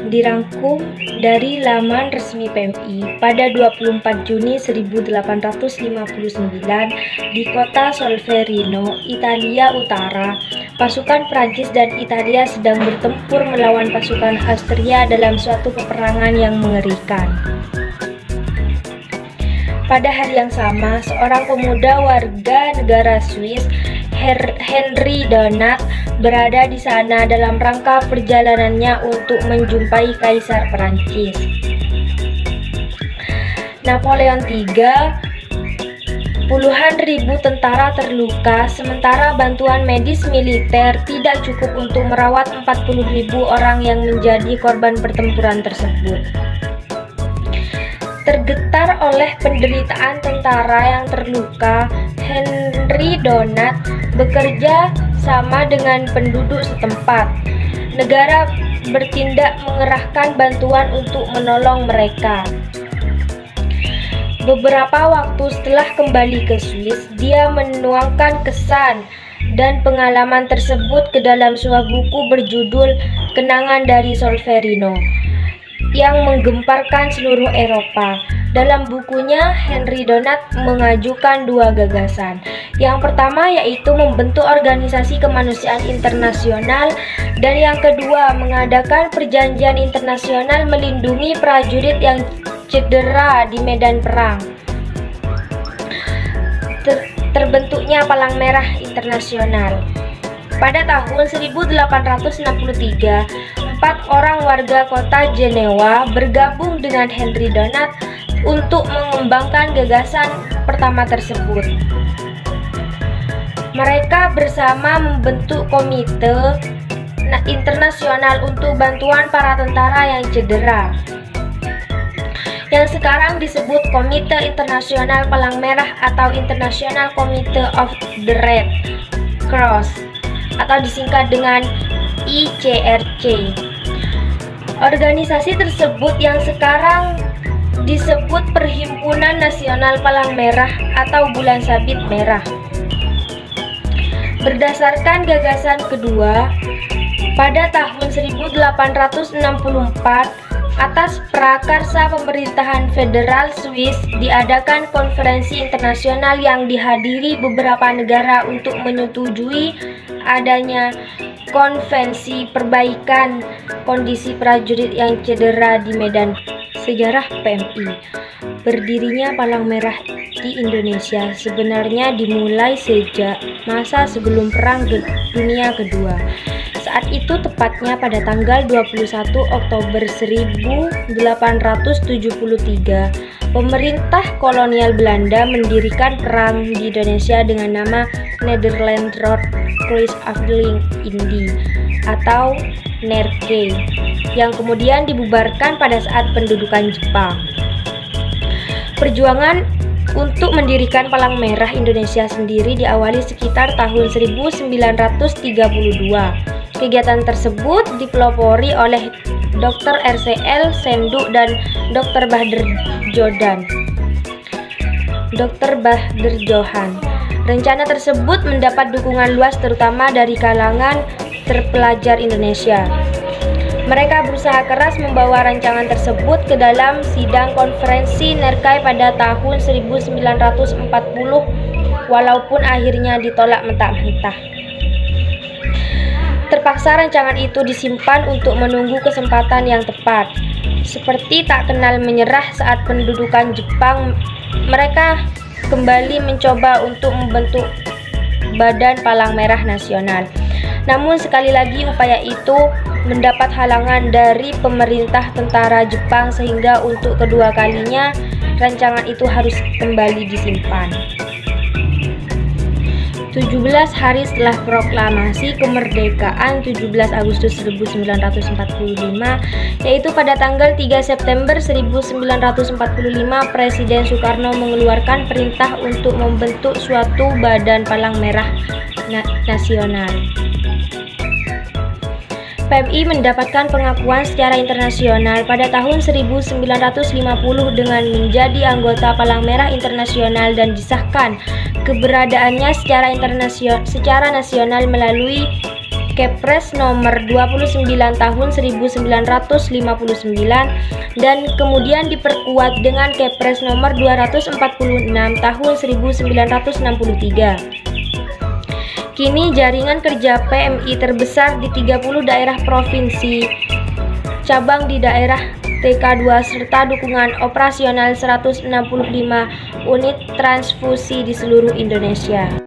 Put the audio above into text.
dirangkum dari laman resmi PMI pada 24 Juni 1859 di kota Solferino, Italia Utara. Pasukan Prancis dan Italia sedang bertempur melawan pasukan Austria dalam suatu peperangan yang mengerikan. Pada hari yang sama, seorang pemuda warga negara Swiss, Henry Donat, berada di sana dalam rangka perjalanannya untuk menjumpai Kaisar Prancis. Napoleon III, puluhan ribu tentara terluka, sementara bantuan medis militer tidak cukup untuk merawat 40.000 orang yang menjadi korban pertempuran tersebut. Tergetar oleh penderitaan tentara yang terluka, Henry Donat bekerja sama dengan penduduk setempat. Negara bertindak mengerahkan bantuan untuk menolong mereka. Beberapa waktu setelah kembali ke Swiss, dia menuangkan kesan dan pengalaman tersebut ke dalam sebuah buku berjudul Kenangan dari Solferino yang menggemparkan seluruh Eropa. Dalam bukunya, Henry Donat mengajukan dua gagasan. Yang pertama yaitu membentuk organisasi kemanusiaan internasional, dan yang kedua mengadakan perjanjian internasional melindungi prajurit yang cedera di medan perang. Terbentuknya Palang Merah Internasional. Pada tahun 1863, 4 orang warga kota Jenewa bergabung dengan Henry Donat untuk mengembangkan gagasan pertama tersebut. Mereka bersama membentuk Komite Internasional untuk bantuan para tentara yang cedera, yang sekarang disebut Komite Internasional Palang Merah atau International Committee of the Red Cross, atau disingkat dengan ICRC. Organisasi tersebut yang sekarang disebut Perhimpunan Nasional Palang Merah atau Bulan Sabit Merah. Berdasarkan gagasan kedua, pada tahun 1864, atas prakarsa pemerintahan federal Swiss, diadakan konferensi internasional yang dihadiri beberapa negara untuk menyetujui adanya konvensi perbaikan kondisi prajurit yang cedera di medan. Sejarah PMI. Berdirinya Palang Merah di Indonesia sebenarnya dimulai sejak masa sebelum Perang Dunia Kedua. Saat itu tepatnya pada tanggal 21 Oktober 1873, pemerintah kolonial Belanda mendirikan perang di Indonesia dengan nama Nederland Rood Kruis Afdeling Indi atau NERK, yang kemudian dibubarkan pada saat pendudukan Jepang. Perjuangan untuk mendirikan Palang Merah Indonesia sendiri diawali sekitar tahun 1932. Kegiatan tersebut dipelopori oleh Dr. RCL Senduk dan Dr. Bahder Johan. Rencana tersebut mendapat dukungan luas terutama dari kalangan terpelajar Indonesia. Mereka berusaha keras membawa rancangan tersebut ke dalam sidang konferensi Nerkai pada tahun 1940, walaupun akhirnya ditolak mentah-mentah. Terpaksa rancangan itu disimpan untuk menunggu kesempatan yang tepat. Seperti tak kenal menyerah saat pendudukan Jepang, mereka kembali mencoba untuk membentuk Badan Palang Merah Nasional. Namun sekali lagi upaya itu mendapat halangan dari pemerintah tentara Jepang, sehingga untuk kedua kalinya rancangan itu harus kembali disimpan. 17 hari setelah proklamasi kemerdekaan 17 Agustus 1945, yaitu pada tanggal 3 September 1945, Presiden Soekarno mengeluarkan perintah untuk membentuk suatu Badan Palang Merah Nasional. PMI mendapatkan pengakuan secara internasional pada tahun 1950 dengan menjadi anggota Palang Merah Internasional dan disahkan keberadaannya secara nasional melalui Kepres nomor 29 tahun 1959 dan kemudian diperkuat dengan Kepres nomor 246 tahun 1963. Kini jaringan kerja PMI terbesar di 30 daerah provinsi, cabang di daerah TK2 serta dukungan operasional 165 unit transfusi di seluruh Indonesia.